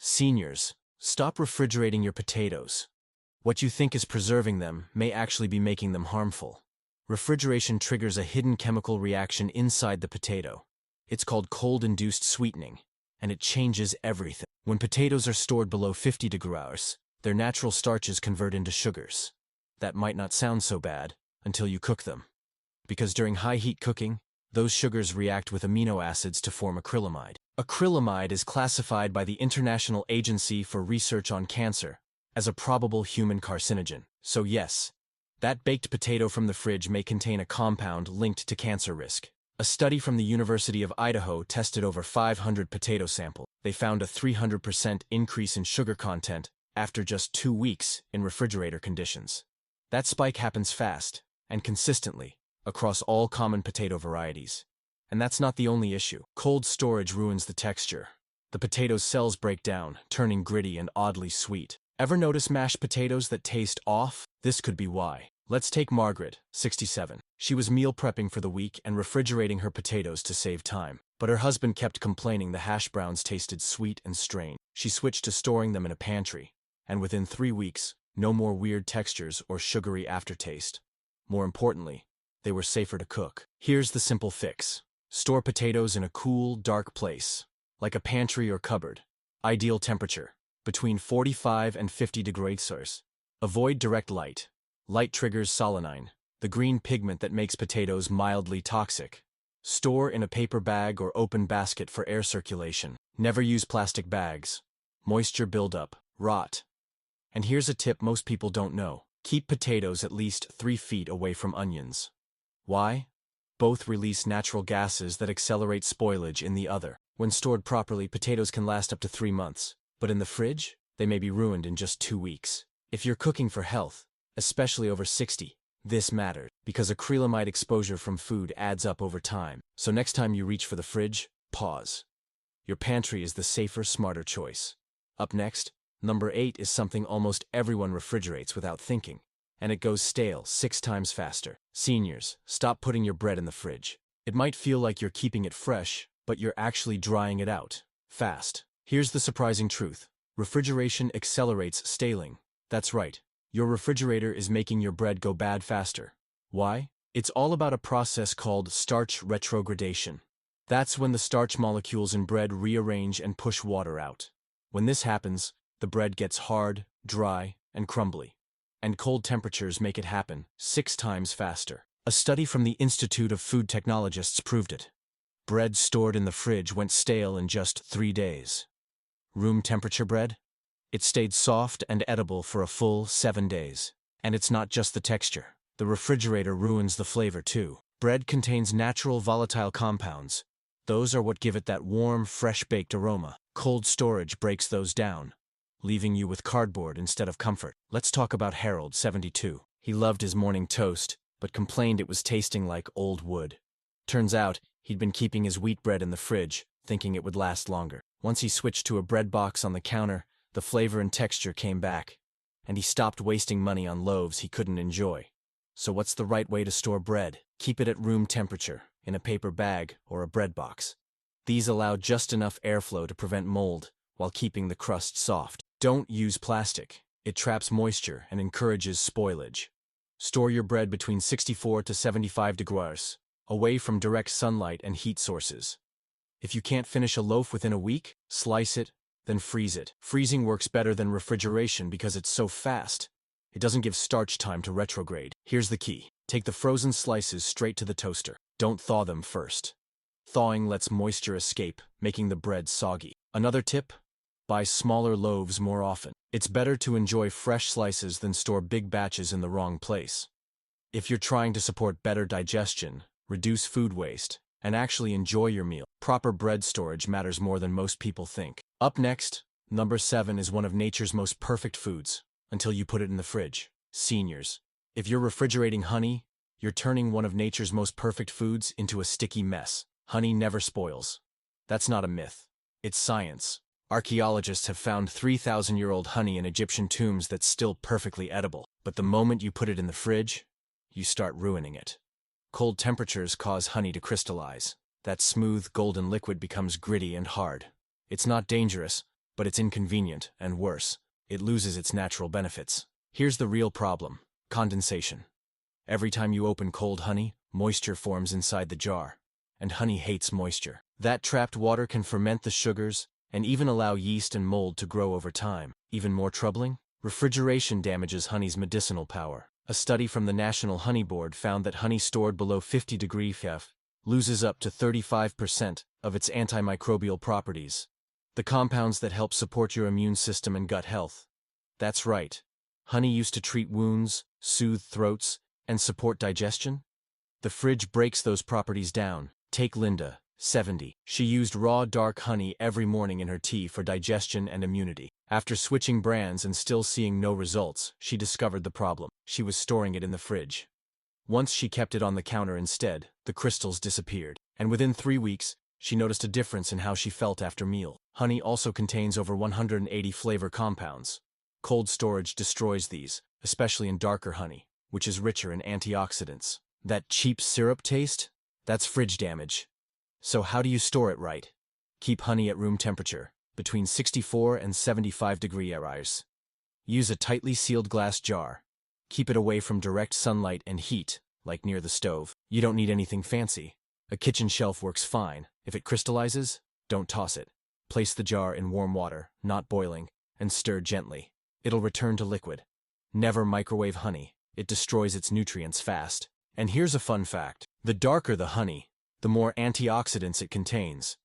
Seniors, stop refrigerating your potatoes. What you think is preserving them may actually be making them harmful. Refrigeration triggers a hidden chemical reaction inside the potato. It's called cold-induced sweetening, and it changes everything. When potatoes are stored below 50 degrees, their natural starches convert into sugars. That might not sound so bad until you cook them. Because during high-heat cooking, those sugars react with amino acids to form acrylamide. Acrylamide is classified by the International Agency for Research on Cancer as a probable human carcinogen. So yes, that baked potato from the fridge may contain a compound linked to cancer risk. A study from the University of Idaho tested over 500 potato samples. They found a 300% increase in sugar content after just 2 weeks in refrigerator conditions. That spike happens fast and consistently across all common potato varieties. And that's not the only issue. Cold storage ruins the texture. The potato's cells break down, turning gritty and oddly sweet. Ever notice mashed potatoes that taste off? This could be why. Let's take Margaret, 67. She was meal prepping for the week and refrigerating her potatoes to save time. But her husband kept complaining the hash browns tasted sweet and strange. She switched to storing them in a pantry, and within 3 weeks, no more weird textures or sugary aftertaste. More importantly, they were safer to cook. Here's the simple fix. Store potatoes in a cool, dark place, like a pantry or cupboard. Ideal temperature, between 45 and 50 degrees Celsius. Avoid direct light. Light triggers solanine, the green pigment that makes potatoes mildly toxic. Store in a paper bag or open basket for air circulation. Never use plastic bags. Moisture buildup, rot. And here's a tip most people don't know. Keep potatoes at least 3 feet away from onions. Why? Both release natural gases that accelerate spoilage in the other. When stored properly, potatoes can last up to 3 months. But in the fridge, they may be ruined in just 2 weeks. If you're cooking for health, especially over 60, this matters, because acrylamide exposure from food adds up over time. So next time you reach for the fridge, pause. Your pantry is the safer, smarter choice. Up next, number 8 is something almost everyone refrigerates without thinking, and it goes stale 6 times faster. Seniors, stop putting your bread in the fridge. It might feel like you're keeping it fresh, but you're actually drying it out fast. Here's the surprising truth. Refrigeration accelerates staling. That's right. Your refrigerator is making your bread go bad faster. Why? It's all about a process called starch retrogradation. That's when the starch molecules in bread rearrange and push water out. When this happens, the bread gets hard, dry, and crumbly. And cold temperatures make it happen 6 times faster. A study from the Institute of Food Technologists proved it. Bread stored in the fridge went stale in just 3 days. Room temperature bread? It stayed soft and edible for a full 7 days. And it's not just the texture. The refrigerator ruins the flavor too. Bread contains natural volatile compounds. Those are what give it that warm, fresh-baked aroma. Cold storage breaks those down, leaving you with cardboard instead of comfort. Let's talk about Harold, 72. He loved his morning toast, but complained it was tasting like old wood. Turns out, he'd been keeping his wheat bread in the fridge, thinking it would last longer. Once he switched to a bread box on the counter, the flavor and texture came back, and he stopped wasting money on loaves he couldn't enjoy. So what's the right way to store bread? Keep it at room temperature, in a paper bag or a bread box. These allow just enough airflow to prevent mold, while keeping the crust soft. Don't use plastic. It traps moisture and encourages spoilage. Store your bread between 64 to 75 degrees, away from direct sunlight and heat sources. If you can't finish a loaf within a week, slice it, then freeze it. Freezing works better than refrigeration because it's so fast. It doesn't give starch time to retrograde. Here's the key. Take the frozen slices straight to the toaster. Don't thaw them first. Thawing lets moisture escape, making the bread soggy. Another tip? Buy smaller loaves more often. It's better to enjoy fresh slices than store big batches in the wrong place. If you're trying to support better digestion, reduce food waste, and actually enjoy your meal, proper bread storage matters more than most people think. Up next, number 7 is one of nature's most perfect foods, until you put it in the fridge. Seniors, if you're refrigerating honey, you're turning one of nature's most perfect foods into a sticky mess. Honey never spoils. That's not a myth. It's science. Archaeologists have found 3,000-year-old honey in Egyptian tombs that's still perfectly edible. But the moment you put it in the fridge, you start ruining it. Cold temperatures cause honey to crystallize. That smooth, golden liquid becomes gritty and hard. It's not dangerous, But it's inconvenient, and worse, it loses its natural benefits. Here's the real problem: condensation. Every time you open cold honey, moisture forms inside the jar. And honey hates moisture. That trapped water can ferment the sugars and even allow yeast and mold to grow over time. Even more troubling, refrigeration damages honey's medicinal power. A study from the National Honey Board found that honey stored below 50 degrees F loses up to 35% of its antimicrobial properties, the compounds that help support your immune system and gut health. That's right. Honey used to treat wounds, soothe throats, and support digestion. The fridge breaks those properties down. Take Linda, 70. She used raw dark honey every morning in her tea for digestion and immunity. After switching brands and still seeing no results, she discovered the problem. She was storing it in the fridge. Once she kept it on the counter instead, the crystals disappeared. And within 3 weeks, she noticed a difference in how she felt after meal. Honey also contains over 180 flavor compounds. Cold storage destroys these, especially in darker honey, which is richer in antioxidants. That cheap syrup taste? That's fridge damage. So how do you store it right? Keep honey at room temperature, between 64 and 75 degrees Celsius. Use a tightly sealed glass jar. Keep it away from direct sunlight and heat, like near the stove. You don't need anything fancy. A kitchen shelf works fine. If it crystallizes, don't toss it. Place the jar in warm water, not boiling, and stir gently. It'll return to liquid. Never microwave honey. It destroys its nutrients fast. And here's a fun fact. The darker the honey, the more antioxidants it contains.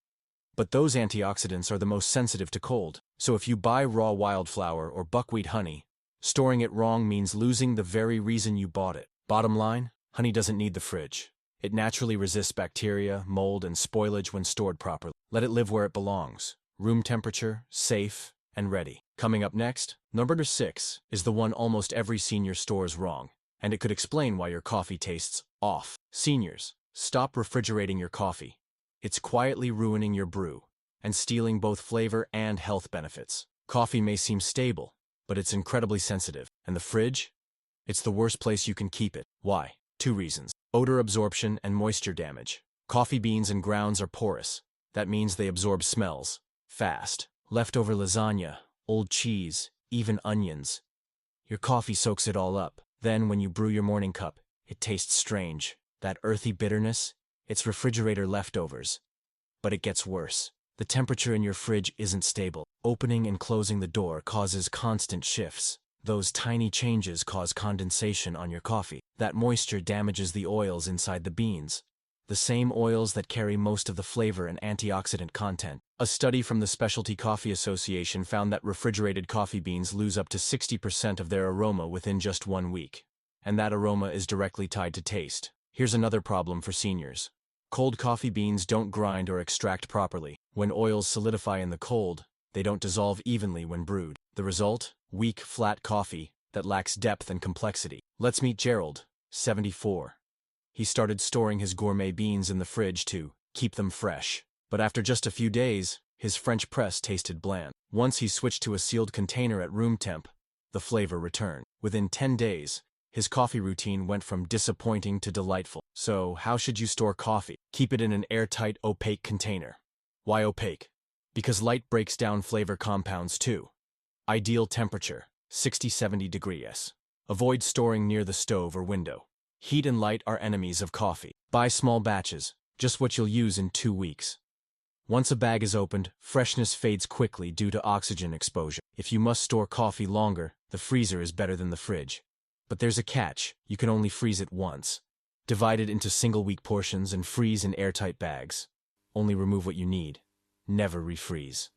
But those antioxidants are the most sensitive to cold. So if you buy raw wildflower or buckwheat honey, storing it wrong means losing the very reason you bought it. Bottom line, honey doesn't need the fridge. It naturally resists bacteria, mold, and spoilage when stored properly. Let it live where it belongs. Room temperature, safe, and ready. Coming up next, number 6 is the one almost every senior stores wrong, and it could explain why your coffee tastes off. Seniors, stop refrigerating your coffee. It's quietly ruining your brew and stealing both flavor and health benefits. Coffee may seem stable, but it's incredibly sensitive. And the fridge? It's the worst place you can keep it. Why? 2 reasons. Odor absorption and moisture damage. Coffee beans and grounds are porous. That means they absorb smells fast. Leftover lasagna, old cheese, even onions. Your coffee soaks it all up. Then when you brew your morning cup, it tastes strange. That earthy bitterness, it's refrigerator leftovers. But it gets worse. The temperature in your fridge isn't stable. Opening and closing the door causes constant shifts. Those tiny changes cause condensation on your coffee. That moisture damages the oils inside the beans, the same oils that carry most of the flavor and antioxidant content. A study from the Specialty Coffee Association found that refrigerated coffee beans lose up to 60% of their aroma within just 1 week. And that aroma is directly tied to taste. Here's another problem for seniors. Cold coffee beans don't grind or extract properly. When oils solidify in the cold, they don't dissolve evenly when brewed. The result? Weak, flat coffee that lacks depth and complexity. Let's meet Gerald, 74. He started storing his gourmet beans in the fridge to keep them fresh. But after just a few days, his French press tasted bland. Once he switched to a sealed container at room temp, the flavor returned. Within 10 days, his coffee routine went from disappointing to delightful. So, how should you store coffee? Keep it in an airtight, opaque container. Why opaque? Because light breaks down flavor compounds too. Ideal temperature, 60-70 degrees. Avoid storing near the stove or window. Heat and light are enemies of coffee. Buy small batches, just what you'll use in 2 weeks. Once a bag is opened, freshness fades quickly due to oxygen exposure. If you must store coffee longer, the freezer is better than the fridge. But there's a catch: you can only freeze it once. Divide it into single-week portions and freeze in airtight bags. Only remove what you need. Never refreeze.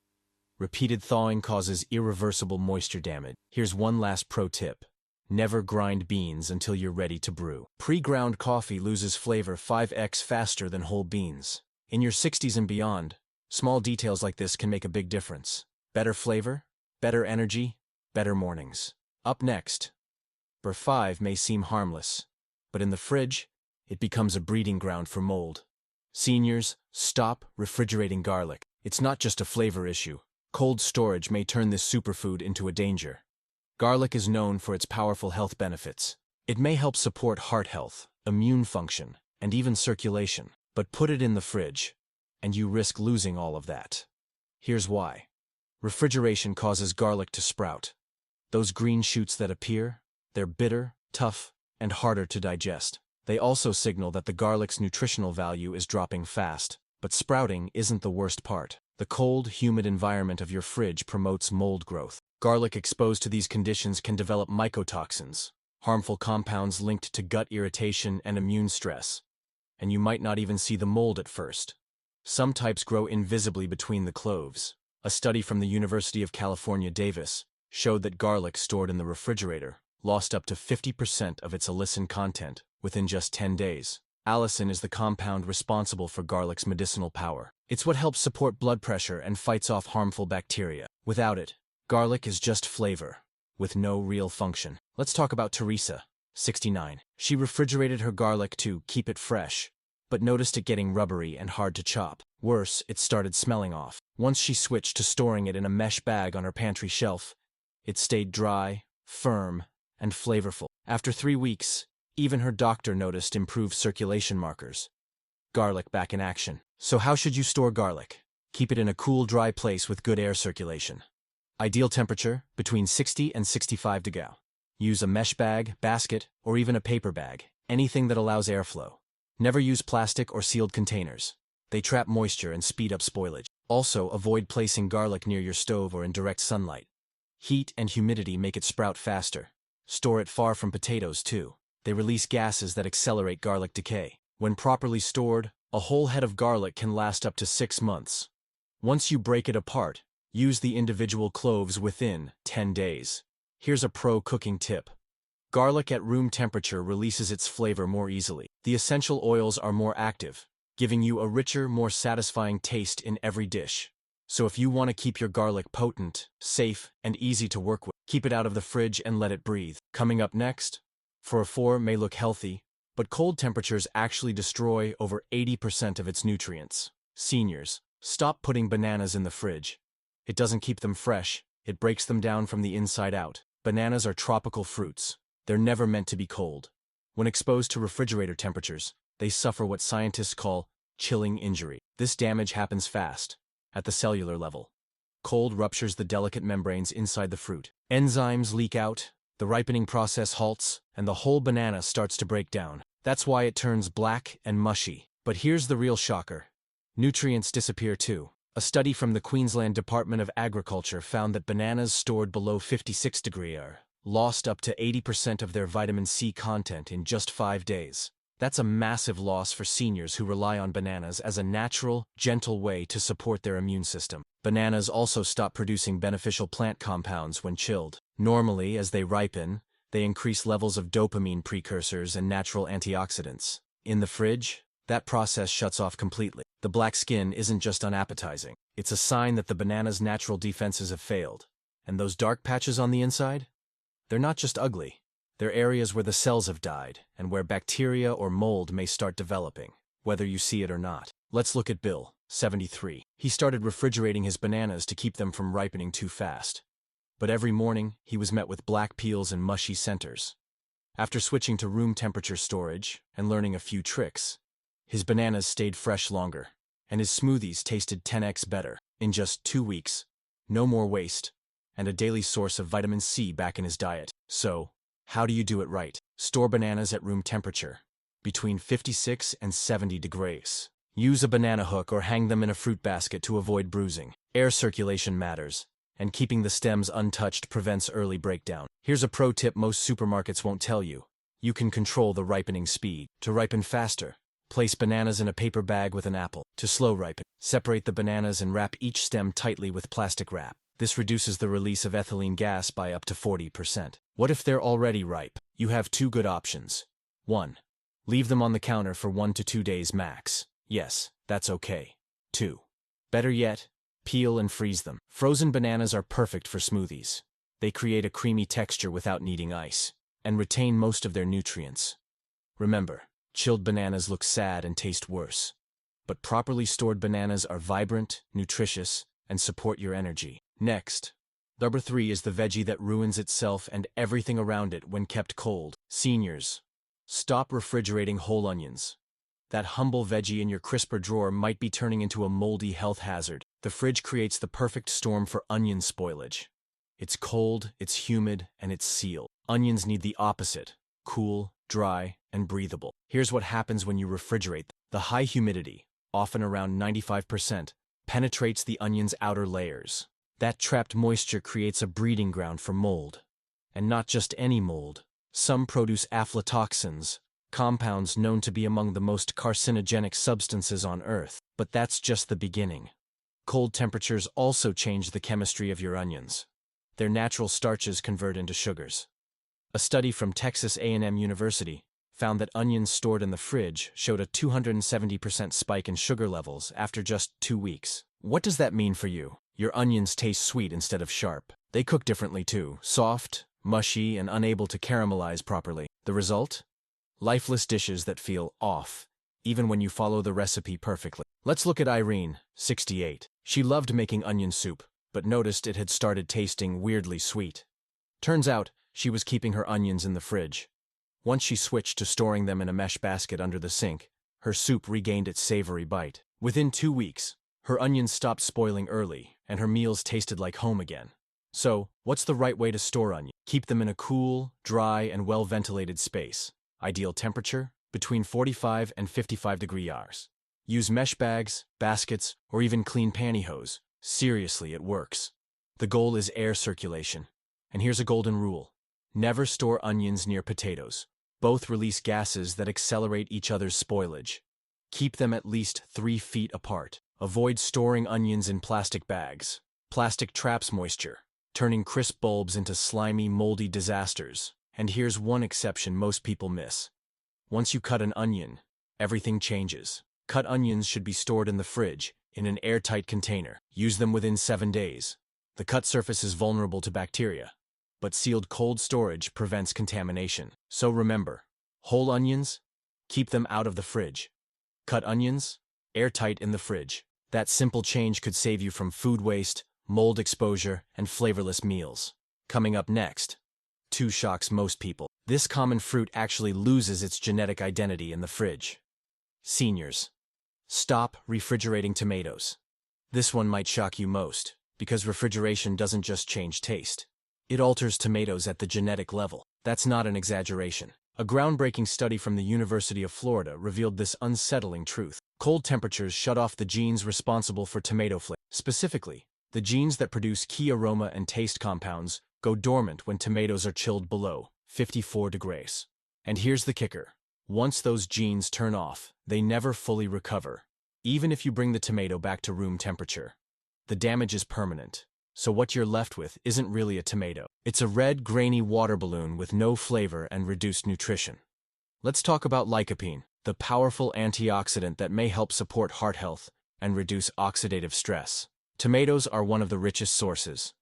Repeated thawing causes irreversible moisture damage. Here's one last pro tip. Never grind beans until you're ready to brew. Pre-ground coffee loses flavor 5x faster than whole beans. In your 60s and beyond, small details like this can make a big difference. Better flavor, better energy, better mornings. Up next, number 5 may seem harmless, but in the fridge, it becomes a breeding ground for mold. Seniors, stop refrigerating garlic. It's not just a flavor issue. Cold storage may turn this superfood into a danger. Garlic is known for its powerful health benefits. It may help support heart health, immune function, and even circulation. But put it in the fridge, and you risk losing all of that. Here's why. Refrigeration causes garlic to sprout. Those green shoots that appear, they're bitter, tough, and harder to digest. They also signal that the garlic's nutritional value is dropping fast. But sprouting isn't the worst part. The cold, humid environment of your fridge promotes mold growth. Garlic exposed to these conditions can develop mycotoxins, harmful compounds linked to gut irritation and immune stress. And you might not even see the mold at first. Some types grow invisibly between the cloves. A study from the University of California, Davis, showed that garlic stored in the refrigerator lost up to 50% of its allicin content within just 10 days. Allicin is the compound responsible for garlic's medicinal power. It's what helps support blood pressure and fights off harmful bacteria. Without it, garlic is just flavor, with no real function. Let's talk about Teresa, 69. She refrigerated her garlic to keep it fresh, but noticed it getting rubbery and hard to chop. Worse, it started smelling off. Once she switched to storing it in a mesh bag on her pantry shelf, it stayed dry, firm, and flavorful. After 3 weeks, even her doctor noticed improved circulation markers. Garlic back in action. So how should you store garlic? Keep it in a cool, dry place with good air circulation. Ideal temperature, between 60 and 65 degrees. Use a mesh bag, basket, or even a paper bag, anything that allows airflow. Never use plastic or sealed containers. They trap moisture and speed up spoilage. Also, avoid placing garlic near your stove or in direct sunlight. Heat and humidity make it sprout faster. Store it far from potatoes, too. They release gases that accelerate garlic decay. When properly stored, a whole head of garlic can last up to 6 months. Once you break it apart, use the individual cloves within 10 days. Here's a pro cooking tip. Garlic at room temperature releases its flavor more easily. The essential oils are more active, giving you a richer, more satisfying taste in every dish. So if you want to keep your garlic potent, safe, and easy to work with, keep it out of the fridge and let it breathe. Coming up next, four may look healthy, but cold temperatures actually destroy over 80% of its nutrients. Seniors, stop putting bananas in the fridge. It doesn't keep them fresh, it breaks them down from the inside out. Bananas are tropical fruits. They're never meant to be cold. When exposed to refrigerator temperatures, they suffer what scientists call chilling injury. This damage happens fast, at the cellular level. Cold ruptures the delicate membranes inside the fruit. Enzymes leak out, the ripening process halts, and the whole banana starts to break down. That's why it turns black and mushy. But here's the real shocker. Nutrients disappear too. A study from the Queensland Department of Agriculture found that bananas stored below 56 degrees lost up to 80% of their vitamin C content in just 5 days. That's a massive loss for seniors who rely on bananas as a natural, gentle way to support their immune system. Bananas also stop producing beneficial plant compounds when chilled. Normally, as they ripen, they increase levels of dopamine precursors and natural antioxidants. In the fridge, that process shuts off completely. The black skin isn't just unappetizing. It's a sign that the banana's natural defenses have failed. And those dark patches on the inside? They're not just ugly. They're areas where the cells have died, and where bacteria or mold may start developing, whether you see it or not. Let's look at Bill, 73. He started refrigerating his bananas to keep them from ripening too fast. But every morning, he was met with black peels and mushy centers. After switching to room temperature storage and learning a few tricks, his bananas stayed fresh longer, and his smoothies tasted 10x better. In just 2 weeks, no more waste, and a daily source of vitamin C back in his diet. So, how do you do it right? Store bananas at room temperature, between 56 and 70 degrees. Use a banana hook or hang them in a fruit basket to avoid bruising. Air circulation matters, and keeping the stems untouched prevents early breakdown. Here's a pro tip most supermarkets won't tell you. You can control the ripening speed. To ripen faster, place bananas in a paper bag with an apple. To slow ripen, separate the bananas and wrap each stem tightly with plastic wrap. This reduces the release of ethylene gas by up to 40%. What if they're already ripe? You have 2 good options. 1. Leave them on the counter for 1 to 2 days max. Yes, that's okay. 2. Better yet, peel and freeze them. Frozen bananas are perfect for smoothies. They create a creamy texture without needing ice, and retain most of their nutrients. Remember, chilled bananas look sad and taste worse. But properly stored bananas are vibrant, nutritious, and support your energy. Next, number 3 is the veggie that ruins itself and everything around it when kept cold. Seniors, stop refrigerating whole onions. That humble veggie in your crisper drawer might be turning into a moldy health hazard. The fridge creates the perfect storm for onion spoilage. It's cold, it's humid, and it's sealed. Onions need the opposite: cool, dry, and breathable. Here's what happens when you refrigerate. The high humidity, often around 95%, penetrates the onion's outer layers. That trapped moisture creates a breeding ground for mold. And not just any mold. Some produce aflatoxins, compounds known to be among the most carcinogenic substances on Earth. But that's just the beginning. Cold temperatures also change the chemistry of your onions. Their natural starches convert into sugars. A study from Texas A&M University found that onions stored in the fridge showed a 270% spike in sugar levels after just 2 weeks. What does that mean for you? Your onions taste sweet instead of sharp. They cook differently too, soft, mushy, and unable to caramelize properly. The result? Lifeless dishes that feel off, even when you follow the recipe perfectly. Let's look at Irene, 68. She loved making onion soup, but noticed it had started tasting weirdly sweet. Turns out, she was keeping her onions in the fridge. Once she switched to storing them in a mesh basket under the sink, her soup regained its savory bite. Within 2 weeks, her onions stopped spoiling early, and her meals tasted like home again. So, what's the right way to store onions? Keep them in a cool, dry, and well-ventilated space. Ideal temperature, between 45 and 55 degrees Celsius. Use mesh bags, baskets, or even clean pantyhose. Seriously, it works. The goal is air circulation. And here's a golden rule. Never store onions near potatoes. Both release gases that accelerate each other's spoilage. Keep them at least 3 feet apart. Avoid storing onions in plastic bags. Plastic traps moisture, turning crisp bulbs into slimy, moldy disasters. And here's one exception most people miss. Once you cut an onion, everything changes. Cut onions should be stored in the fridge, in an airtight container. Use them within 7 days. The cut surface is vulnerable to bacteria, but sealed cold storage prevents contamination. So remember, whole onions? Keep them out of the fridge. Cut onions? Airtight in the fridge. That simple change could save you from food waste, mold exposure, and flavorless meals. Coming up next, 2 shocks most people. This common fruit actually loses its genetic identity in the fridge. Seniors. Stop refrigerating tomatoes. This one might shock you most, because refrigeration doesn't just change taste. It alters tomatoes at the genetic level. That's not an exaggeration. A groundbreaking study from the University of Florida revealed this unsettling truth. Cold temperatures shut off the genes responsible for tomato flavor. Specifically, the genes that produce key aroma and taste compounds go dormant when tomatoes are chilled below 54 degrees. And here's the kicker. Once those genes turn off, they never fully recover, even if you bring the tomato back to room temperature. The damage is permanent. So what you're left with isn't really a tomato. It's a red, grainy water balloon with no flavor and reduced nutrition. Let's talk about lycopene, the powerful antioxidant that may help support heart health and reduce oxidative stress. Tomatoes are one of the richest sources,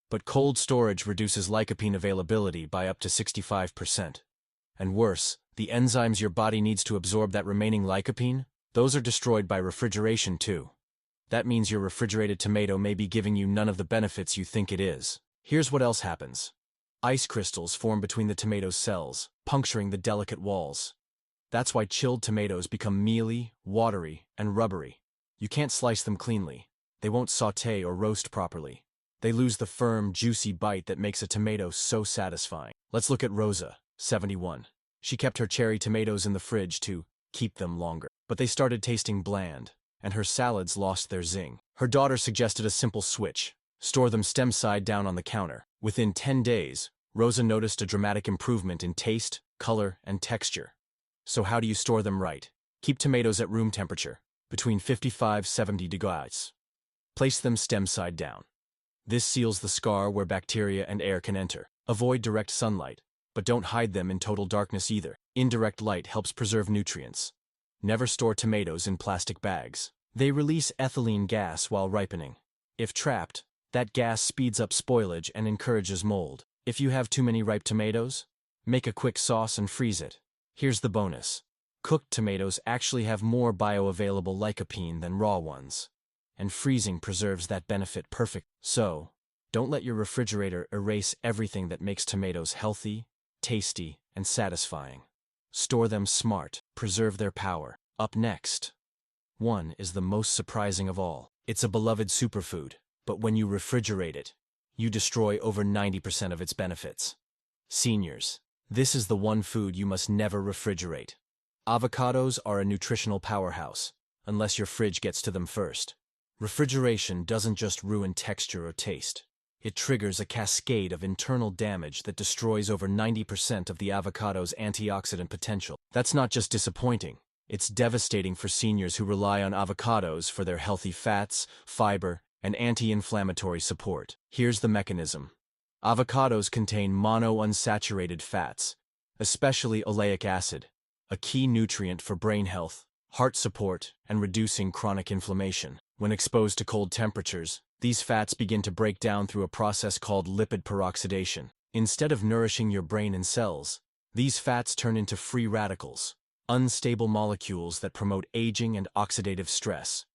but cold storage reduces lycopene availability by up to 65%. And worse, the enzymes your body needs to absorb that remaining lycopene, those are destroyed by refrigeration too. That means your refrigerated tomato may be giving you none of the benefits you think it is. Here's what else happens. Ice crystals form between the tomato's cells, puncturing the delicate walls. That's why chilled tomatoes become mealy, watery, and rubbery. You can't slice them cleanly. They won't sauté or roast properly. They lose the firm, juicy bite that makes a tomato so satisfying. Let's look at Rosa, 71. She kept her cherry tomatoes in the fridge to keep them longer. But they started tasting bland, and her salads lost their zing. Her daughter suggested a simple switch: store them stem side down on the counter. Within 10 days, Rosa noticed a dramatic improvement in taste, color, and texture. So how do you store them right? Keep tomatoes at room temperature, between 55–70 degrees. Place them stem side down. This seals the scar where bacteria and air can enter. Avoid direct sunlight, but don't hide them in total darkness either. Indirect light helps preserve nutrients. Never store tomatoes in plastic bags. They release ethylene gas while ripening. If trapped, that gas speeds up spoilage and encourages mold. If you have too many ripe tomatoes, make a quick sauce and freeze it. Here's the bonus. Cooked tomatoes actually have more bioavailable lycopene than raw ones, and freezing preserves that benefit perfect. So, don't let your refrigerator erase everything that makes tomatoes healthy, tasty, and satisfying. Store them smart, preserve their power. Up next. One is the most surprising of all. It's a beloved superfood, but when you refrigerate it, you destroy over 90% of its benefits. Seniors, this is the one food you must never refrigerate. Avocados are a nutritional powerhouse, unless your fridge gets to them first. Refrigeration doesn't just ruin texture or taste. It triggers a cascade of internal damage that destroys over 90% of the avocado's antioxidant potential. That's not just disappointing. It's devastating for seniors who rely on avocados for their healthy fats, fiber, and anti-inflammatory support. Here's the mechanism. Avocados contain monounsaturated fats, especially oleic acid, a key nutrient for brain health, heart support, and reducing chronic inflammation. When exposed to cold temperatures, these fats begin to break down through a process called lipid peroxidation. Instead of nourishing your brain and cells, these fats turn into free radicals, unstable molecules that promote aging and oxidative stress.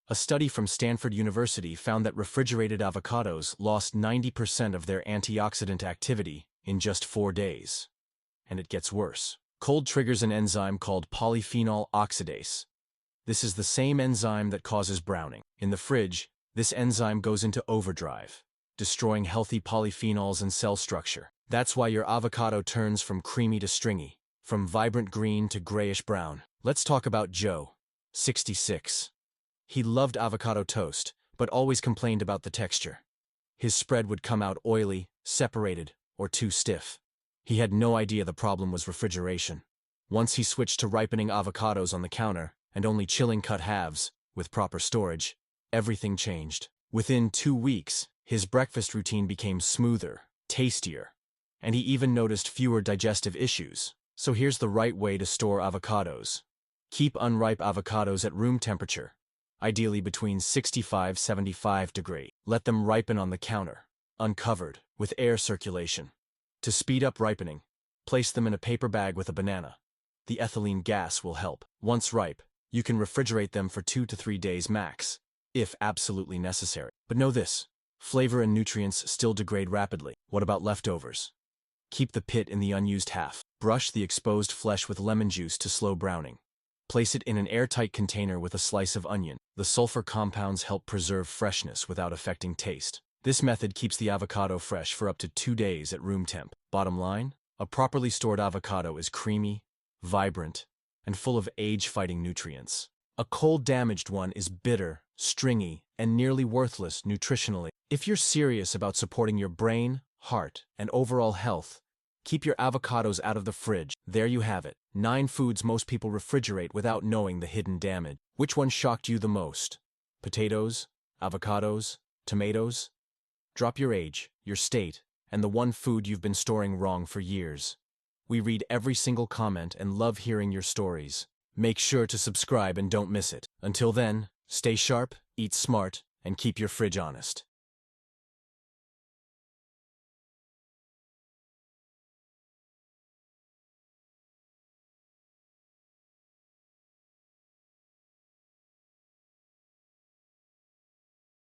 A study from Stanford University found that refrigerated avocados lost 90% of their antioxidant activity in just 4 days. And it gets worse. Cold triggers an enzyme called polyphenol oxidase. This is the same enzyme that causes browning. In the fridge, this enzyme goes into overdrive, destroying healthy polyphenols and cell structure. That's why your avocado turns from creamy to stringy, from vibrant green to grayish-brown. Let's talk about Joe, 66. He loved avocado toast, but always complained about the texture. His spread would come out oily, separated, or too stiff. He had no idea the problem was refrigeration. Once he switched to ripening avocados on the counter and only chilling cut halves, with proper storage, everything changed. Within 2 weeks, his breakfast routine became smoother, tastier, and he even noticed fewer digestive issues. So here's the right way to store avocados. Keep unripe avocados at room temperature, ideally between 65–75 degrees. Let them ripen on the counter, uncovered, with air circulation. To speed up ripening, place them in a paper bag with a banana. The ethylene gas will help. Once ripe, you can refrigerate them for 2 to 3 days max, if absolutely necessary. But know this, flavor and nutrients still degrade rapidly. What about leftovers? Keep the pit in the unused half. Brush the exposed flesh with lemon juice to slow browning. Place it in an airtight container with a slice of onion. The sulfur compounds help preserve freshness without affecting taste. This method keeps the avocado fresh for up to 2 days at room temp. Bottom line, a properly stored avocado is creamy, vibrant, and full of age-fighting nutrients. A cold-damaged one is bitter, stringy, and nearly worthless nutritionally. If you're serious about supporting your brain, heart, and overall health, keep your avocados out of the fridge. There you have it. 9 foods most people refrigerate without knowing the hidden damage. Which one shocked you the most? Potatoes? Avocados? Tomatoes? Drop your age, your state, and the one food you've been storing wrong for years. We read every single comment and love hearing your stories. Make sure to subscribe and don't miss it. Until then, stay sharp, eat smart, and keep your fridge honest.